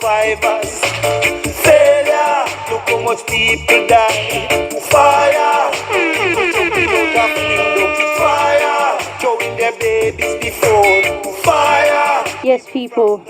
Survivors, failure, look how much people die. Fire, people jumping out of window. Fire, throwing their babies before. Fire. Yes, people.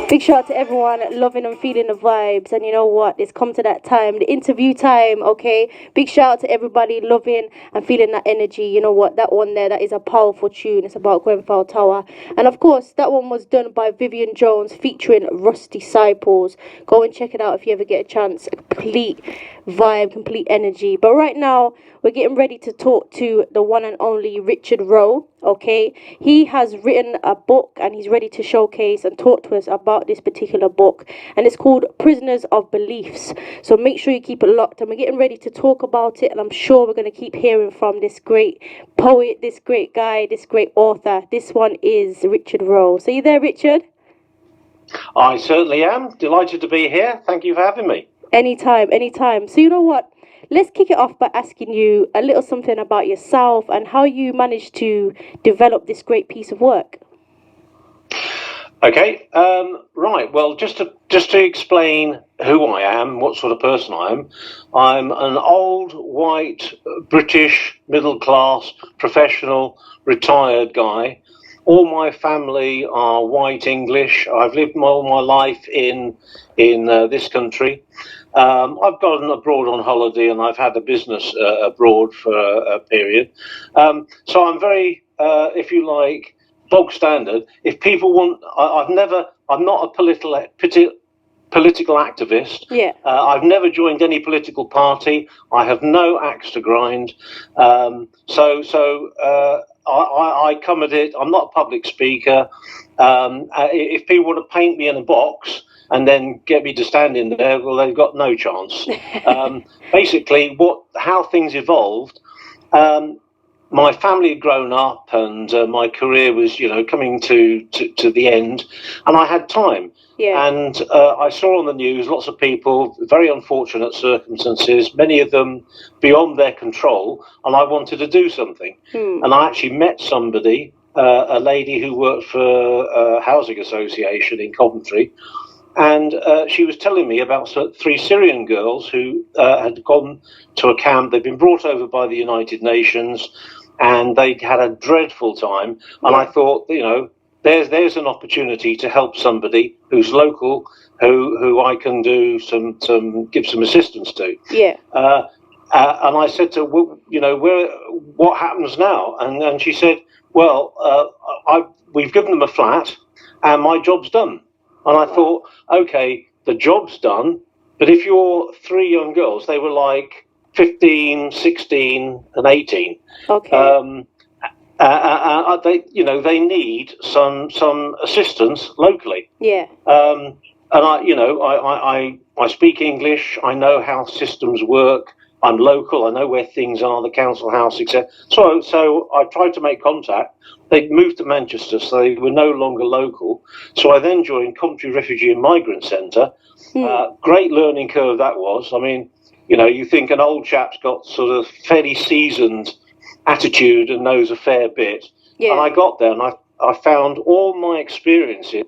Big shout out to everyone loving and feeling the vibes. And you know what? It's come to that time, the interview time, okay? Big shout out to everybody loving and feeling that energy. You know what? That one there, that is a powerful tune. It's about Grenfell Tower. And of course, that one was done by Vivian Jones featuring Rusty Disciples. Go and check it out if you ever get a chance. Complete vibe, complete energy. But right now, we're getting ready to talk to the one and only Richard Rowe, okay? He has written a book and he's ready to showcase and talk to us about this particular book. And it's called Prisoners of Beliefs. So make sure you keep it locked. And we're getting ready to talk about it. And I'm sure we're going to keep hearing from this great poet, this great guy, this great author. This one is Richard Rowe. So you there, Richard? I certainly am. Delighted to be here. Thank you for having me. Anytime, anytime. So you know what? Let's kick it off by asking you a little something about yourself and how you managed to develop this great piece of work. Okay. Right. Well, just to explain who I am, what sort of person I am, I'm an old, white, British, middle-class, professional, retired guy. All my family are white English. I've lived all my life in this country. I've gone abroad on holiday and I've had a business abroad for a period. So I'm very, if you like, bog standard. If people want, I'm not a political activist. Yeah. I've never joined any political party. I have no axe to grind. I come at it. I'm not a public speaker. If people want to paint me in a box and then get me to stand in there, well, they've got no chance. Basically, how things evolved. My family had grown up, and my career was, coming to the end, and I had time. Yeah. And I saw on the news lots of people, very unfortunate circumstances, many of them beyond their control, and I wanted to do something. And I actually met somebody, a lady who worked for a housing association in Coventry, and she was telling me about 3 Syrian girls who had gone to a camp. They'd been brought over by the United Nations, and they'd had a dreadful time. And I thought, there's an opportunity to help somebody who's local, who I can do give some assistance to. Yeah. And I said to her, what happens now? And she said, well, we've given them a flat, and my job's done. And I thought, okay, the job's done, but if you're 3 young girls, they were like 15, 16, and 18. Okay. They need some assistance locally. Yeah. And I speak English. I know how systems work. I'm local. I know where things are, the council house, etc. So I tried to make contact. They'd moved to Manchester, so they were no longer local. So I then joined Coventry Refugee and Migrant Centre. Great learning curve that was. I mean, you think an old chap's got sort of fairly seasoned attitude and knows a fair bit. Yeah. And I got there and I found all my experiences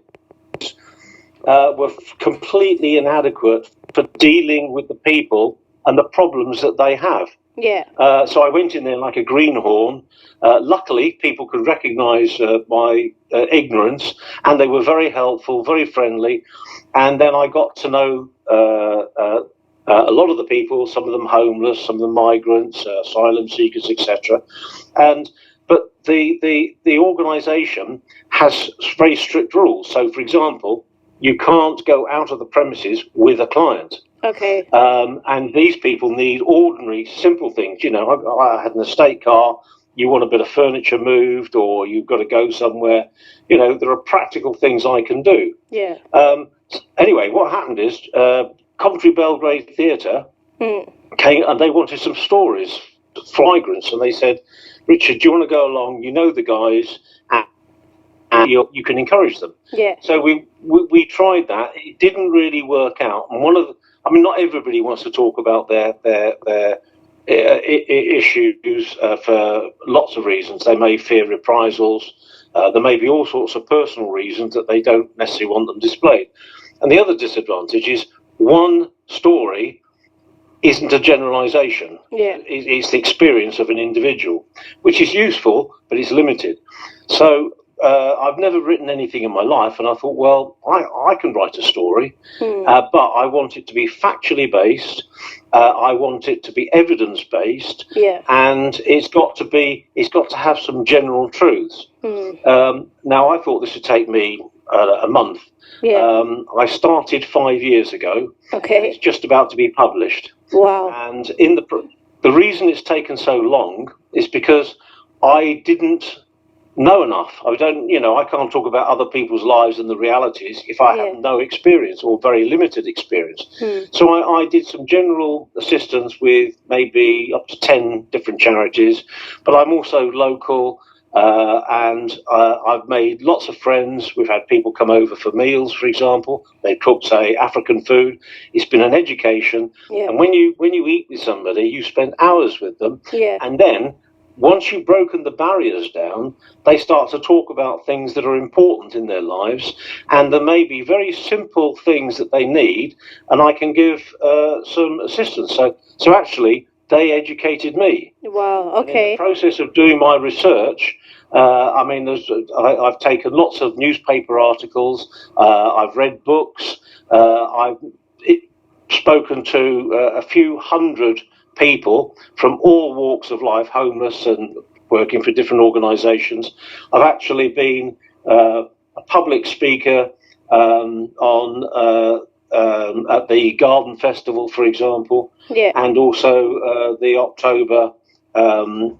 were completely inadequate for dealing with the people and the problems that they have. Yeah. So I went in there like a greenhorn. Luckily, people could recognise my ignorance, and they were very helpful, very friendly. And then I got to know a lot of the people, some of them homeless, some of them migrants, asylum seekers, etc. But the organisation has very strict rules. So, for example, you can't go out of the premises with a client. Okay. And these people need ordinary, simple things. I had an estate car. You want a bit of furniture moved, or you've got to go somewhere. There are practical things I can do. Yeah. Anyway, what happened is Coventry Belgrade Theatre came, and they wanted some stories for migrants, and they said, Richard, do you want to go along? You know the guys, and you can encourage them. Yeah. So we tried that. It didn't really work out. And not everybody wants to talk about their issues for lots of reasons. They may fear reprisals. There may be all sorts of personal reasons that they don't necessarily want them displayed. And the other disadvantage is one story isn't a generalization. Yeah. It's the experience of an individual, which is useful, but it's limited. So I've never written anything in my life, and I thought, well, I can write a story, but I want it to be factually based. I want it to be evidence based, and it's got to have some general truths. Now, I thought this would take me a month. I started 5 years ago. Okay. And it's just about to be published. Wow. And the reason it's taken so long is because I didn't know enough. I can't talk about other people's lives and the realities if I have no experience or very limited experience. So I did some general assistance with maybe up to 10 different charities, but I'm also local. And I've made lots of friends. We've had people come over for meals, for example. They cook, say, African food. It's been an education. And when you eat with somebody, you spend hours with them. And then once you've broken the barriers down, they start to talk about things that are important in their lives. And there may be very simple things that they need, and I can give some assistance. So actually, they educated me. Wow. Okay. And in the process of doing my research, I've taken lots of newspaper articles. I've read books. I've spoken to a few hundred people from all walks of life, homeless and working for different organisations. I've actually been a public speaker at the Garden Festival, for example, and also the October, the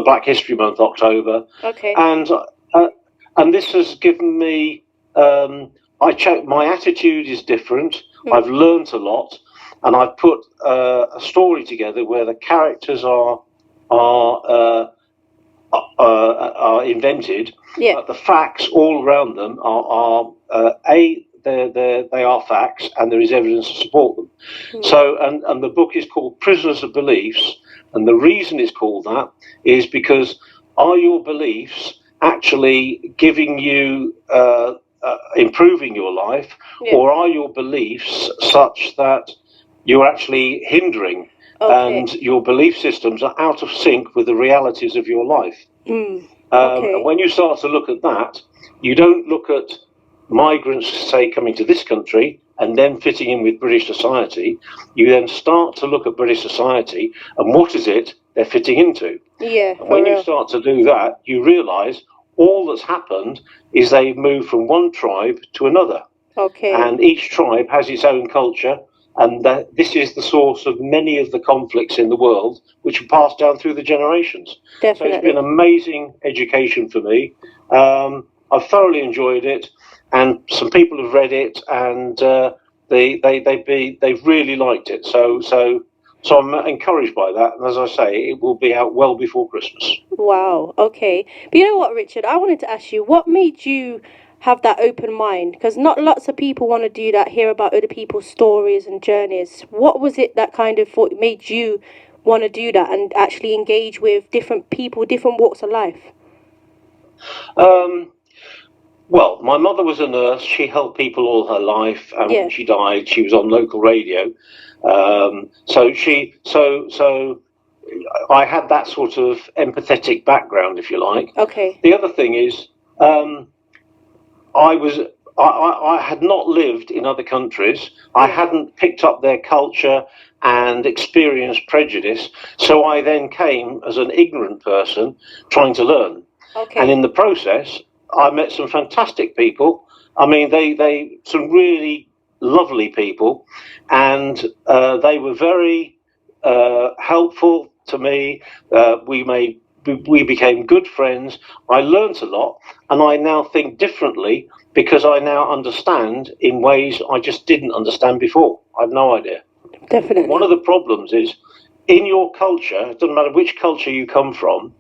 Black History Month, October. Okay. And this has given me, my attitude is different. I've learnt a lot, and I've put a story together where the characters are invented, but the facts all around them are they are facts, and there is evidence to support them. So, and the book is called Prisoners of Beliefs, and the reason it's called that is because are your beliefs actually giving you improving your life, or are your beliefs such that you're actually hindering, and your belief systems are out of sync with the realities of your life? And when you start to look at that, you don't look at migrants, say, coming to this country and then fitting in with British society. You then start to look at British society and what is it they're fitting into. And when you start to do that, you realise all that's happened is they've moved from one tribe to another. And each tribe has its own culture, and this is the source of many of the conflicts in the world, which are passed down through the generations. Definitely. So it's been an amazing education for me. I've thoroughly enjoyed it, and some people have read it, and they've really liked it. So I'm encouraged by that, and as I say, it will be out well before Christmas. Wow. Okay. But you know what, Richard? I wanted to ask you, what made you have that open mind? Because not lots of people want to do that, hear about other people's stories and journeys. What was it that kind of made you want to do that and actually engage with different people, different walks of life? Well, my mother was a nurse. She helped people all her life, and when she died, she was on local radio. So I had that sort of empathetic background, if you like. Okay. The other thing is, I had not lived in other countries. I hadn't picked up their culture and experienced prejudice. So I then came as an ignorant person trying to learn. Okay. And in the process, I met some fantastic people. I mean, they some really lovely people, and they were very helpful to me. We became good friends. I learnt a lot, and I now think differently because I now understand in ways I just didn't understand before. I had no idea. Definitely. One of the problems is in your culture, it doesn't matter which culture you come from,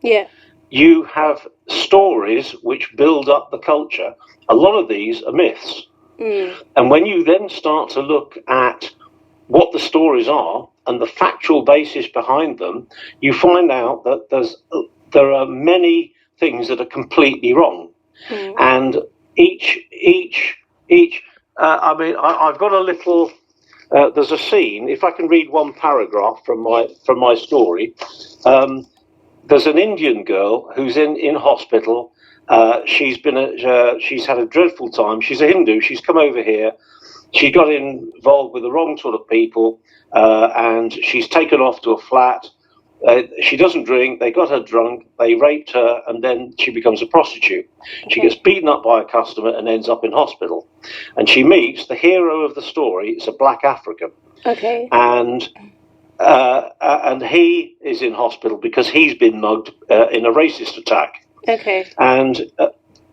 you have stories which build up the culture. A lot of these are myths. And when you then start to look at what the stories are and the factual basis behind them, you find out that there are many things that are completely wrong. And each I've got a little. There's a scene. If I can read one paragraph from my story, there's an Indian girl who's in hospital. She's had a dreadful time. She's a Hindu. She's come over here. She got involved with the wrong sort of people, and she's taken off to a flat. She doesn't drink. They got her drunk. They raped her, and then she becomes a prostitute. She gets beaten up by a customer and ends up in hospital. And she meets the hero of the story. It's a black African. Okay. And he is in hospital because he's been mugged in a racist attack. Okay. And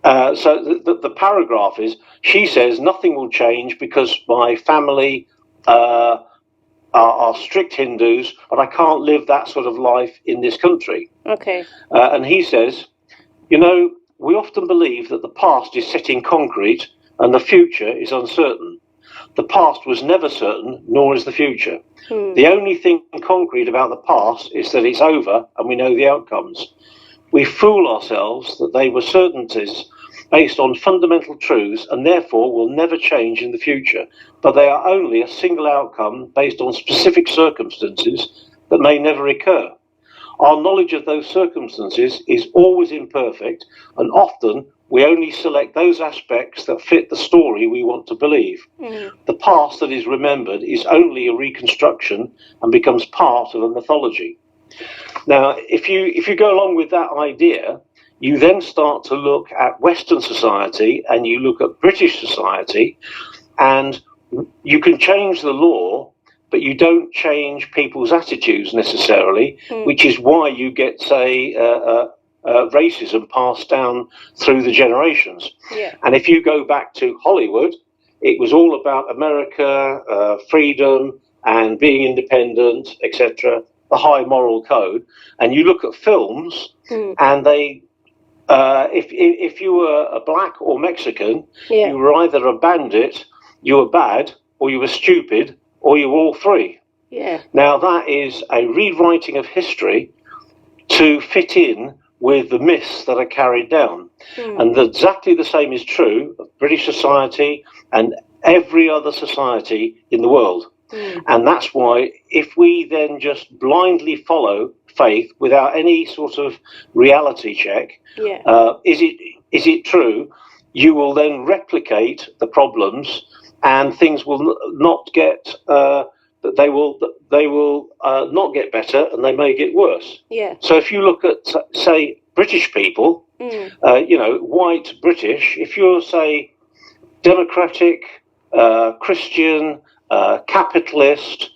so the paragraph is, she says, nothing will change because my family are strict Hindus, but I can't live that sort of life in this country. Okay. And he says, you know, we often believe that the past is set in concrete and the future is uncertain. The past was never certain, nor is the future. The only thing concrete about the past is that it's over and we know the outcomes. We fool ourselves that they were certainties based on fundamental truths and therefore will never change in the future, but they are only a single outcome based on specific circumstances that may never occur. Our knowledge of those circumstances is always imperfect, and often we only select those aspects that fit the story we want to believe. The past that is remembered is only a reconstruction and becomes part of a mythology. Now, if you go along with that idea, you then start to look at Western society and you look at British society, and you can change the law, but you don't change people's attitudes necessarily, which is why you get, say, racism passed down through the generations. Yeah. And if you go back to Hollywood, it was all about America, freedom and being independent, etc., the high moral code. And you look at films and they... if you were a black or Mexican, you were either a bandit, you were bad, or you were stupid, or you were all three. Yeah. Now that is a rewriting of history to fit in with the myths that are carried down. And exactly the same is true of British society and every other society in the world. And that's why if we then just blindly follow faith without any sort of reality check, is it true, you will then replicate the problems and things will not get they will not get better and they may get worse. So if you look at, say, British people, you know, white British, if you're, say, democratic, Christian, capitalist,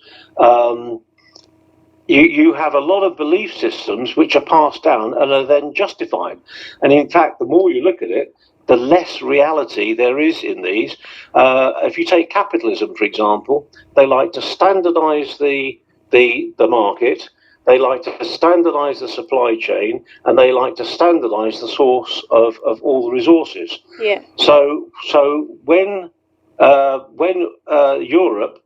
you have a lot of belief systems which are passed down and are then justified. And in fact, the more you look at it, the less reality there is in these. If you take capitalism, for example, they like to standardize the market, they like to standardize the supply chain, and they like to standardize the source of all the resources. Yeah. So when Europe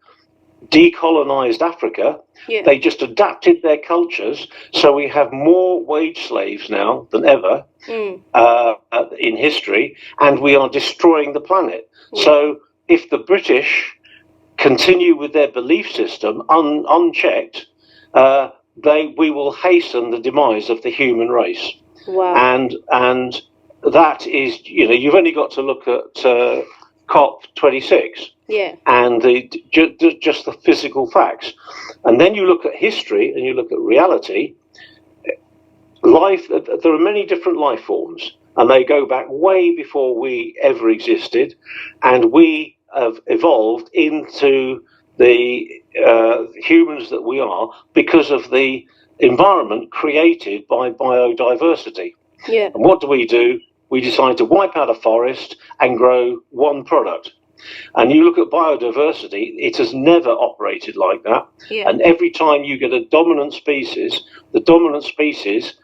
decolonized Africa, they just adapted their cultures, so we have more wage slaves now than ever in history, and we are destroying the planet. So if the British continue with their belief system unchecked, we will hasten the demise of the human race. Wow. And that is, you know, you've only got to look at COP26. Yeah. And just the physical facts. And then you look at history and you look at reality. Life, there are many different life forms, and they go back way before we ever existed, and we have evolved into the humans that we are because of the environment created by biodiversity. Yeah. And what do? We decide to wipe out a forest and grow one product. And you look at biodiversity, it has never operated like that. Yeah. And every time you get a dominant species, the dominant species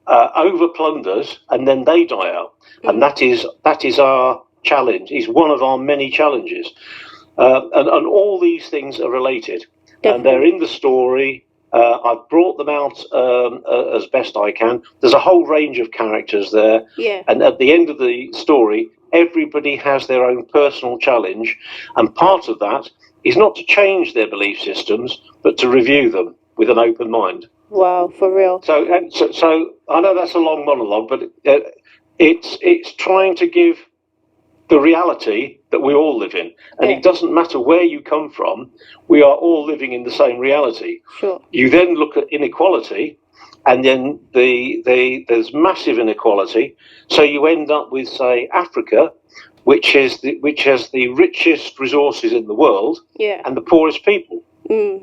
overplunders and then they die out. And that is our challenge, is one of our many challenges. And all these things are related. Definitely. And they're in the story. I've brought them out as best I can. There's a whole range of characters there. Yeah. And at the end of the story, everybody has their own personal challenge, and part of that is not to change their belief systems, but to review them with an open mind. Wow, for real. So I know that's a long monologue, but it's trying to give the reality that we all live in, and it doesn't matter where you come from. We are all living in the same reality. Sure. You then look at inequality, and then there's massive inequality. So you end up with, say, Africa, which has the richest resources in the world, and the poorest people.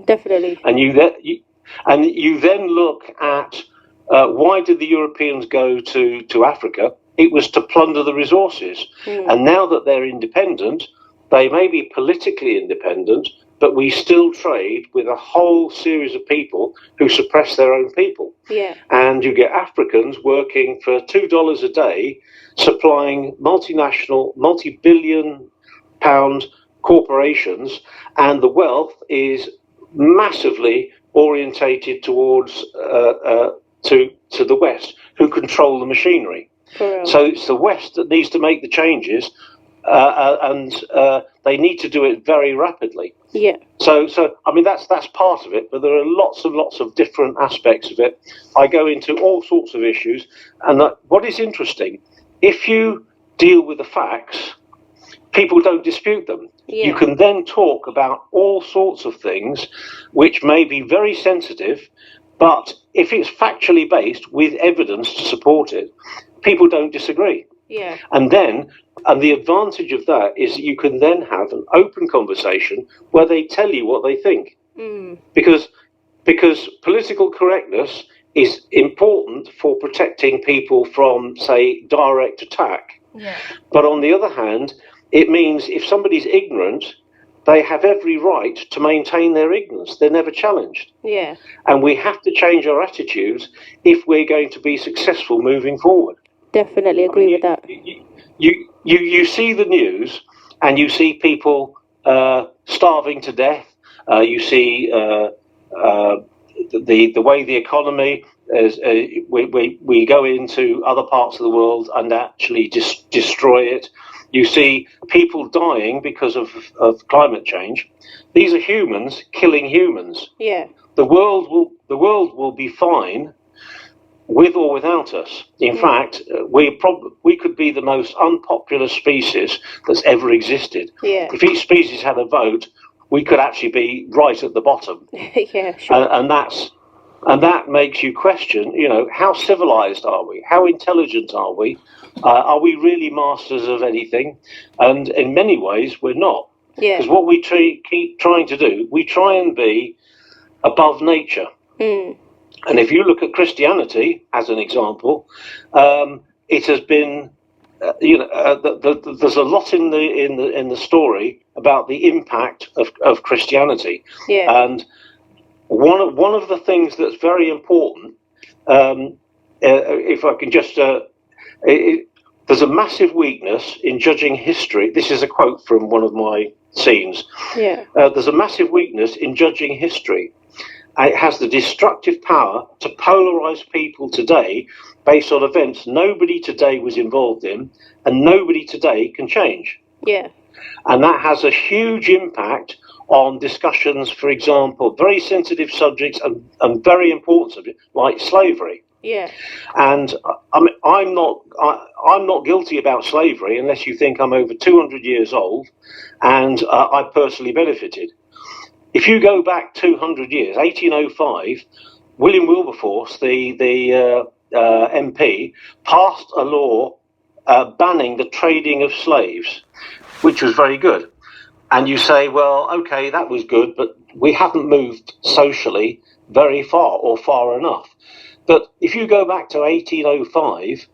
Definitely. And you then look at why did the Europeans go to Africa? It was to plunder the resources. And now that they're independent, they may be politically independent, but we still trade with a whole series of people who suppress their own people. Yeah. And you get Africans working for $2 a day, supplying multinational, multi-billion pound corporations, and the wealth is massively orientated towards to the West, who control the machinery. So it's the West that needs to make the changes, and they need to do it very rapidly. Yeah. So I mean that's part of it, but there are lots and lots of different aspects of it. I go into all sorts of issues, and what is interesting, if you deal with the facts, people don't dispute them. Yeah. You can then talk about all sorts of things which may be very sensitive, but if it's factually based with evidence to support it, people don't disagree. Yeah. And the advantage of that is that you can then have an open conversation where they tell you what they think. Because political correctness is important for protecting people from, say, direct attack. Yeah. But on the other hand, it means if somebody's ignorant, they have every right to maintain their ignorance. They're never challenged. Yeah. And we have to change our attitudes if we're going to be successful moving forward. Definitely agree with that. You see the news, and you see people starving to death. You see the way the economy is. We go into other parts of the world and actually destroy it. You see people dying because of climate change. These are humans killing humans. Yeah. The world will be fine with or without us. In fact, we could be the most unpopular species that's ever existed. Yeah. If each species had a vote, we could actually be right at the bottom. Yeah, sure. And that makes you question, how civilized are we? How intelligent are we? Are we really masters of anything? And in many ways, we're not. Yeah. Because what we keep trying to do, we try and be above nature. And if you look at Christianity as an example, it has been, there's a lot in the story about the impact of Christianity. Yeah. And one of the things that's very important, if I can just, there's a massive weakness in judging history. This is a quote from one of my scenes. Yeah. There's a massive weakness in judging history. It has the destructive power to polarize people today based on events nobody today was involved in and nobody today can change. Yeah. And that has a huge impact on discussions, for example, very sensitive subjects and very important subjects like slavery. Yeah. And I mean, I'm not guilty about slavery unless you think I'm over 200 years old and I personally benefited. If you go back 200 years, 1805, William Wilberforce, the MP, passed a law banning the trading of slaves, which was very good. And you say, well, okay, that was good, but we haven't moved socially very far or far enough. But if you go back to 1805,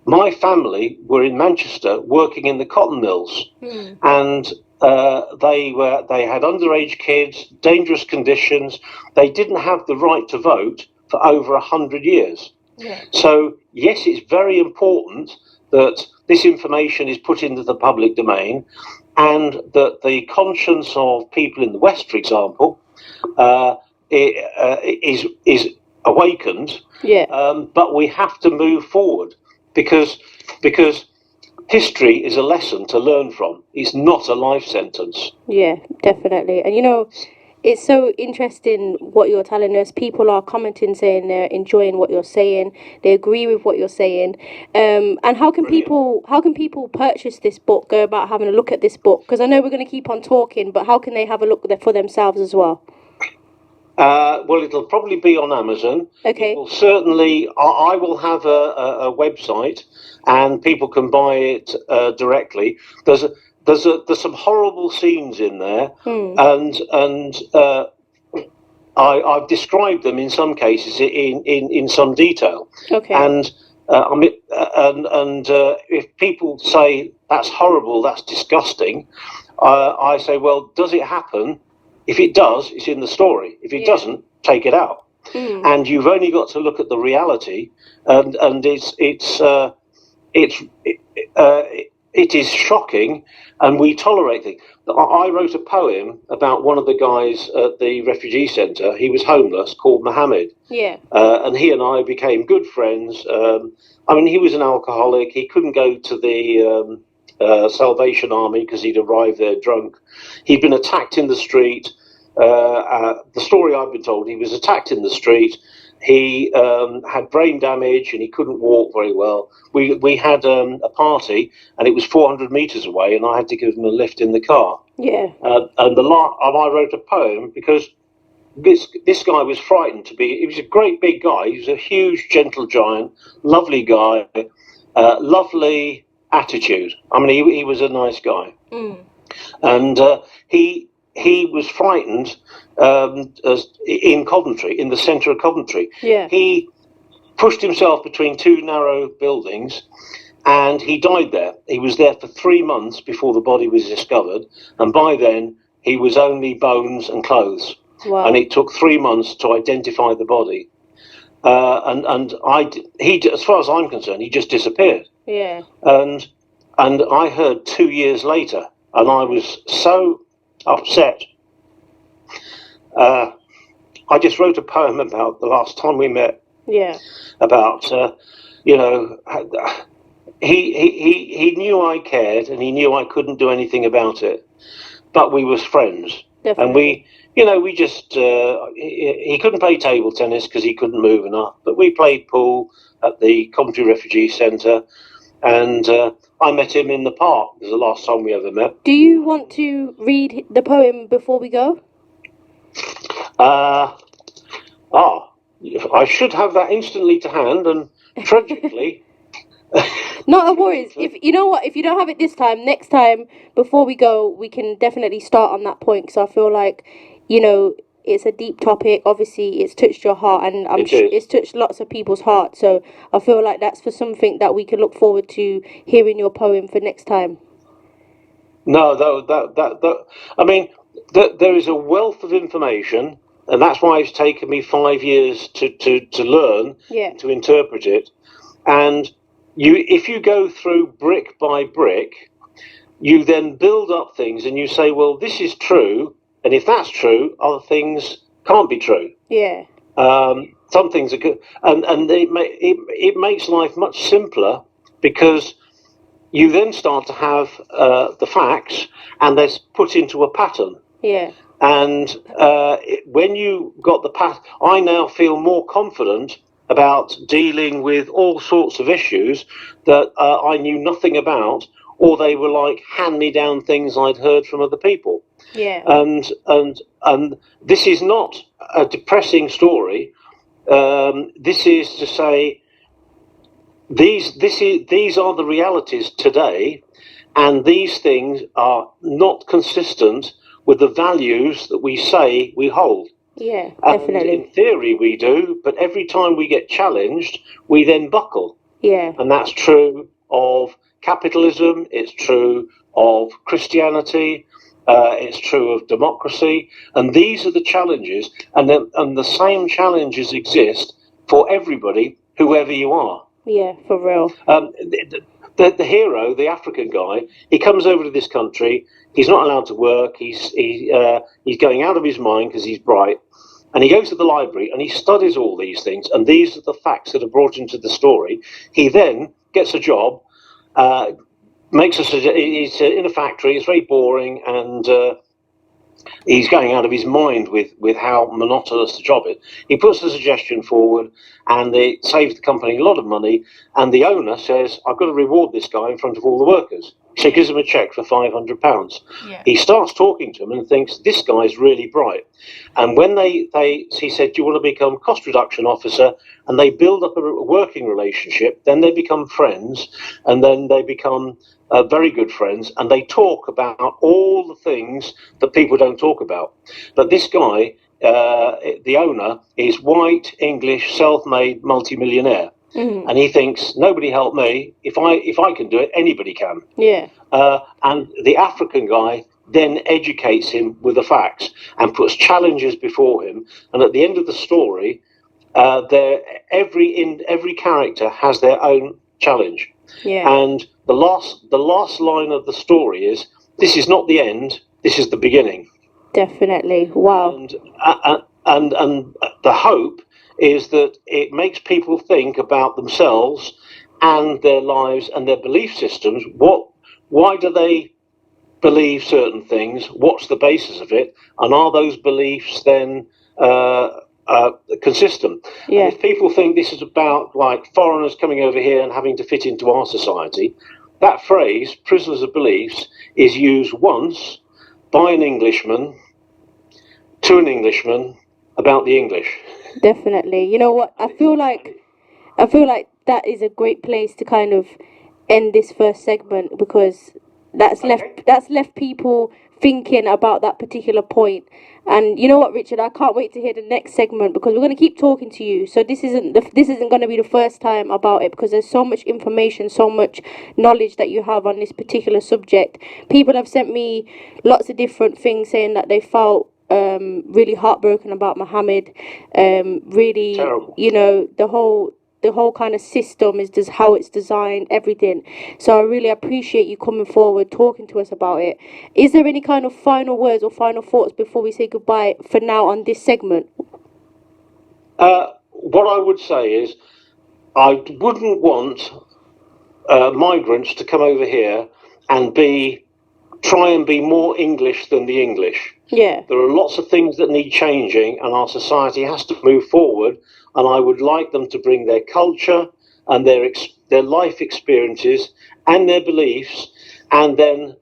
my family were in Manchester working in the cotton mills, and they had underage kids, dangerous conditions. They didn't have the right to vote for over 100 years. Yeah. So yes, it's very important that this information is put into the public domain, and that the conscience of people in the West, for example, is awakened. Yeah. But we have to move forward because history is a lesson to learn from. It's not a life sentence. Yeah, definitely. And it's so interesting what you're telling us. People are commenting, saying they're enjoying what you're saying. They agree with what you're saying. And how can people purchase this book? Go about having a look at this book, because I know we're going to keep on talking, but how can they have a look for themselves as well? Well, it'll probably be on Amazon. Okay. It will certainly. I will have a website, and people can buy it directly. There's some horrible scenes in there, and I've described them in some cases in some detail. Okay. And if people say that's horrible, that's disgusting, I say, well, does it happen? If it does, it's in the story. If it doesn't, take it out. And you've only got to look at the reality, and it is shocking, and we tolerate things. I wrote a poem about one of the guys at the refugee centre. He was homeless, called Mohammed. Yeah. And he and I became good friends. I mean, he was an alcoholic. He couldn't go to the Salvation Army because he'd arrived there drunk. He'd been attacked in the street. The story I've been told, he was attacked in the street. He had brain damage and he couldn't walk very well. We had a party, and it was 400 metres away, and I had to give him a lift in the car. Yeah. And I wrote a poem because this guy was frightened to be. He was a great big guy. He was a huge, gentle giant, lovely guy, lovely attitude. I mean, he was a nice guy, and he was frightened in Coventry, in the centre of Coventry. Yeah. He pushed himself between two narrow buildings, and he died there. He was there for 3 months before the body was discovered, and by then he was only bones and clothes. Wow. And it took 3 months to identify the body. He, as far as I'm concerned, he just disappeared. Yeah. And I heard 2 years later, and I was so upset. I just wrote a poem about the last time we met. Yeah. About he knew I cared, and he knew I couldn't do anything about it, but we was friends. Definitely. And we just he couldn't play table tennis because he couldn't move enough, but we played pool at the Coventry Refugee Centre, and I met him in the park. It was the last time we ever met. Do you want to read the poem before we go? I should have that instantly to hand, and tragically. Not a worries. If you know what, if you don't have it this time, next time before we go, we can definitely start on that point, because I feel like, it's a deep topic. Obviously, it's touched your heart, and I'm sure it's touched lots of people's hearts. So I feel like that's for something that we can look forward to hearing your poem for next time. No, I mean, there is a wealth of information, and that's why it's taken me 5 years to learn, to interpret it. And if you go through brick by brick, you then build up things, and you say, well, this is true, and if that's true, other things can't be true. Yeah. Some things are good, and it makes life much simpler, because you then start to have the facts, and they're put into a pattern. Yeah. And when you got the pattern, I now feel more confident about dealing with all sorts of issues that I knew nothing about, or they were like hand-me-down things I'd heard from other people. Yeah. And this is not a depressing story. This is to say, these are the realities today, and these things are not consistent with the values that we say we hold. Yeah, and definitely. In theory we do, but every time we get challenged, we then buckle. Yeah. And that's true of capitalism, it's true of Christianity, it's true of democracy, and these are the challenges, and the same challenges exist for everybody, whoever you are. Yeah, for real. The hero, the African guy, he comes over to this country. He's not allowed to work. He's going out of his mind because he's bright, and he goes to the library and he studies all these things. And these are the facts that are brought into the story. He then gets a job, makes us. He's in a factory. It's very boring, and he's going out of his mind with how monotonous the job is. He puts the suggestion forward, and it saves the company a lot of money. And the owner says, "I've got to reward this guy in front of all the workers." So he gives him a cheque for £500. Yeah. He starts talking to him and thinks, this guy's really bright. And when he said, "Do you want to become cost reduction officer?" And they build up a working relationship. Then they become friends, and then they become very good friends, and they talk about all the things that people don't talk about. But this guy, the owner, is white, English, self-made, multi-millionaire. Mm-hmm. And he thinks, nobody helped me. If I can do it, anybody can. Yeah. And the African guy then educates him with the facts and puts challenges before him. And at the end of the story, every character has their own challenge. Yeah. And the last line of the story is, "This is not the end. This is the beginning." Definitely. Wow. And the hope is that it makes people think about themselves and their lives and their belief systems. Why do they believe certain things? What's the basis of it? And are those beliefs then consistent? Yeah. And if people think this is about like foreigners coming over here and having to fit into our society, that phrase, "prisoners of beliefs," is used once by an Englishman to an Englishman about the English. Definitely. You know what? I feel like that is a great place to kind of end this first segment, because that's left people thinking about that particular point. And you know what, Richard, I can't wait to hear the next segment, because we're going to keep talking to you. So this isn't going to be the first time about it, because there's so much information, so much knowledge that you have on this particular subject. People have sent me lots of different things saying that they felt really heartbroken about Muhammad. Really, Terrible. you know, the whole kind of system is just how it's designed, everything. So I really appreciate you coming forward, talking to us about it. Is there any kind of final words or final thoughts before we say goodbye for now on this segment? What I would say is, I wouldn't want migrants to come over here and try and be more English than the English. Yeah. There are lots of things that need changing, and our society has to move forward. And I would like them to bring their culture and their life experiences and their beliefs, and then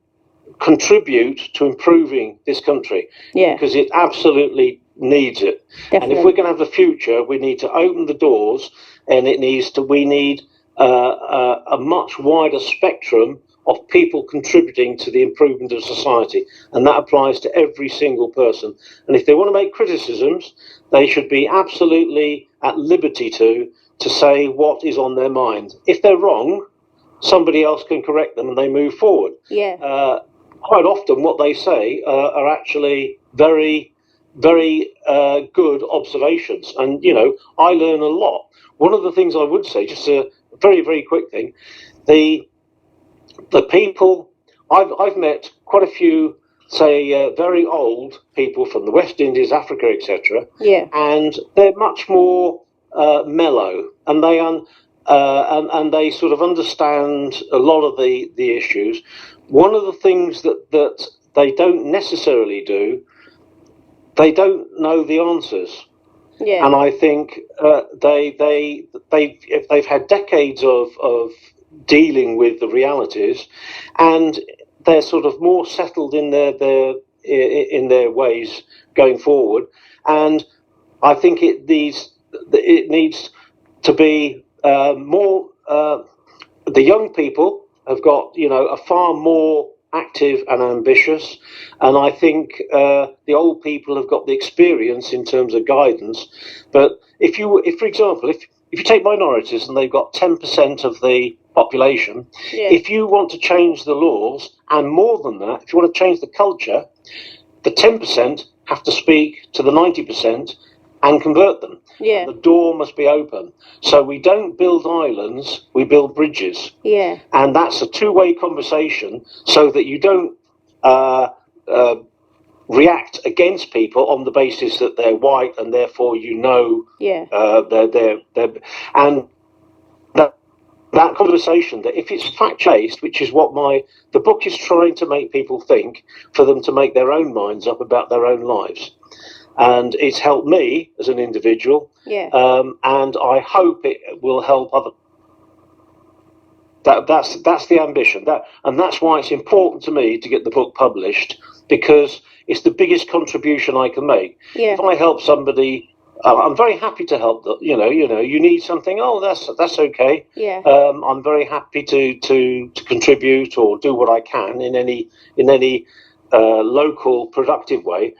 contribute to improving this country. Yeah. Because it absolutely needs it. Definitely. And if we're going to have a future, we need to open the doors, and we need a much wider spectrum of people contributing to the improvement of society, and that applies to every single person. And if they want to make criticisms, they should be absolutely at liberty to say what is on their mind. If they're wrong, somebody else can correct them, and they move forward. Yeah. Quite often what they say are actually very, very good observations, and you know, I learn a lot. One of the things I would say, just a very, very quick thing, the people, I've met quite a few, say, very old people from the West Indies, Africa, etc. Yeah. And they're much more mellow, and they sort of understand a lot of the issues. One of the things that they don't necessarily do, they don't know the answers. Yeah. And I think if they've had decades of dealing with the realities, and they're sort of more settled in their ways going forward. And I think it needs to be more. The young people have got, you know, a far more active and ambitious, and I think the old people have got the experience in terms of guidance. But if for example, if you take minorities and they've got 10% of the population, Yeah. if you want to change the laws, and more than that, if you want to change the culture, the 10% have to speak to the 90% and convert them. Yeah. And the door must be open. So we don't build islands, we build bridges. Yeah. And that's a two-way conversation, so that you don't react against people on the basis that they're white, and therefore, you know, Yeah. they're and that that conversation, that if it's fact-based, which is what the book is trying to make people think, for them to make their own minds up about their own lives. And it's helped me as an individual, and I hope it will help other. That's the ambition. And that's why it's important to me to get the book published, because it's the biggest contribution I can make. Yeah. If I help somebody, I'm very happy to help them. You need something. Oh, that's okay. Yeah. I'm very happy to contribute or do what I can in any local productive way.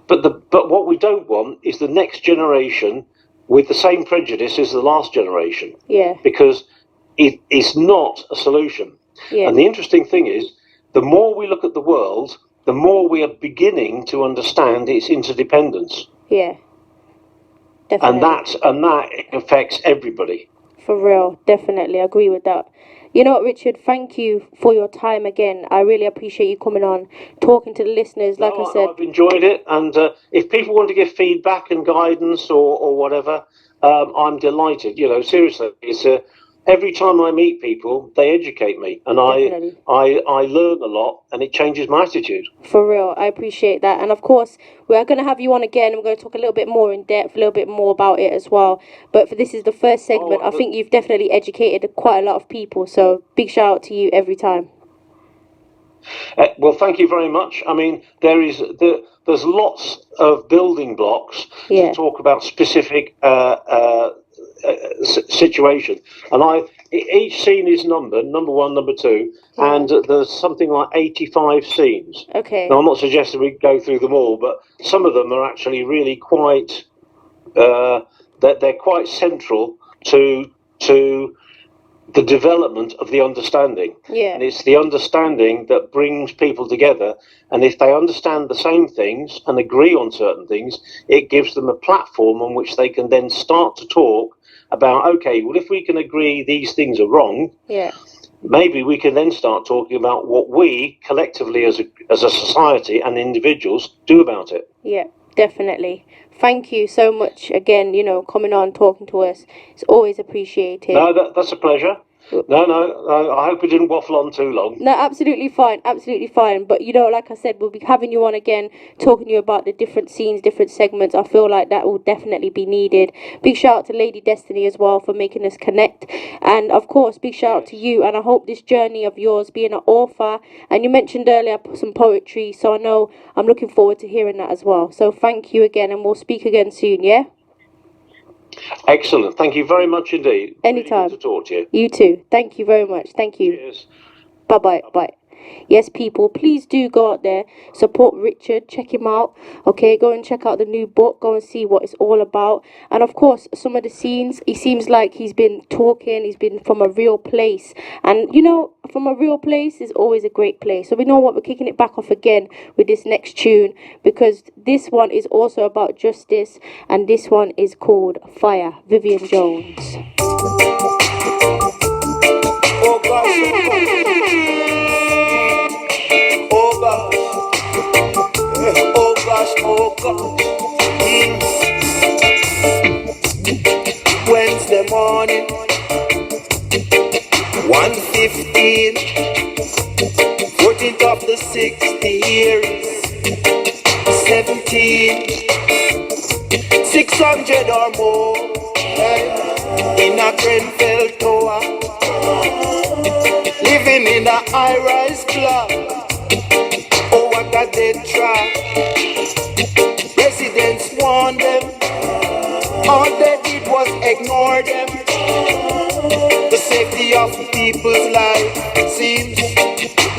But what we don't want is the next generation with the same prejudice as the last generation. Yeah. Because it is not a solution. Yeah. And the interesting thing is, the more we look at the world, the more we are beginning to understand its interdependence. Yeah. Definitely. And that affects everybody. For real, definitely, I agree with that. You know what, Richard, thank you for your time again. I really appreciate you coming on, talking to the listeners. Like I said, I've enjoyed it, and if people want to give feedback and guidance or whatever, I'm delighted. Seriously, it's every time I meet people, they educate me, and I learn a lot, and it changes my attitude. For real, I appreciate that. And of course, we are going to have you on again. We're going to talk a little bit more in depth, a little bit more about it as well. But this is the first segment. I think you've definitely educated quite a lot of people. So big shout out to you every time. Well, thank you very much. I mean, there's lots of building blocks to talk about specific situation, and each scene is numbered, number 1, number 2, and there's something like 85 scenes. Okay. Now, I'm not suggesting we go through them all, but some of them are actually really quite they're quite central to the development of the understanding. Yeah. And it's the understanding that brings people together, and if they understand the same things and agree on certain things, it gives them a platform on which they can then start to talk about, okay, well, if we can agree these things are wrong, maybe we can then start talking about what we collectively as a society and individuals do about it. Yeah, definitely. Thank you so much again, coming on, talking to us. It's always appreciated. No, that's a pleasure. No, I hope we didn't waffle on too long. No, absolutely fine. But, like I said, we'll be having you on again, talking to you about the different scenes, different segments. I feel like that will definitely be needed. Big shout out to Lady Destiny as well for making us connect. And, of course, big shout out to you. And I hope this journey of yours, being an author, and you mentioned earlier some poetry, so I know I'm looking forward to hearing that as well. So thank you again, and we'll speak again soon, yeah? Excellent. Thank you very much indeed. Anytime. Really good to talk to you. You too. Thank you very much. Thank you. Cheers. Bye-bye. Bye. Yes, people, please do go out there, support Richard, check him out, okay? Go and check out the new book, go and see what it's all about. And of course, some of the scenes, he seems like he's been talking, he's been from a real place. And, from a real place is always a great place. So we know what, we're kicking it back off again with this next tune, because this one is also about justice, and this one is called Fire, Vivian Jones. Oh gosh, oh gosh. Wednesday morning, 1:15, 14th of the 6th year, 17, 600 or more, in a Grenfell tower, living in a high-rise block. Oh, what a dead trap. Residents warned them, all they did was ignore them. The safety of people's life seems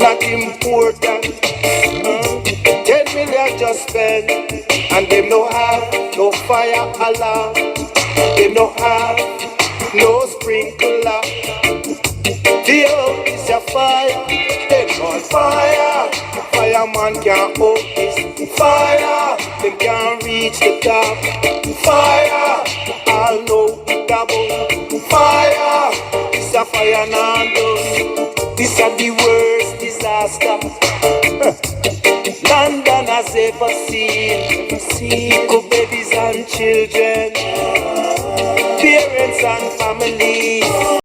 not important. 10 million just spent, and they don't have no fire alarm. They don't have no sprinkler. The earth is a fire, they on fire. Fireman can't hold this fire, they can't reach the top. Fire, all know it about fire. It's a fire now done. This is the worst disaster London has ever seen. Equal babies and children, parents and family.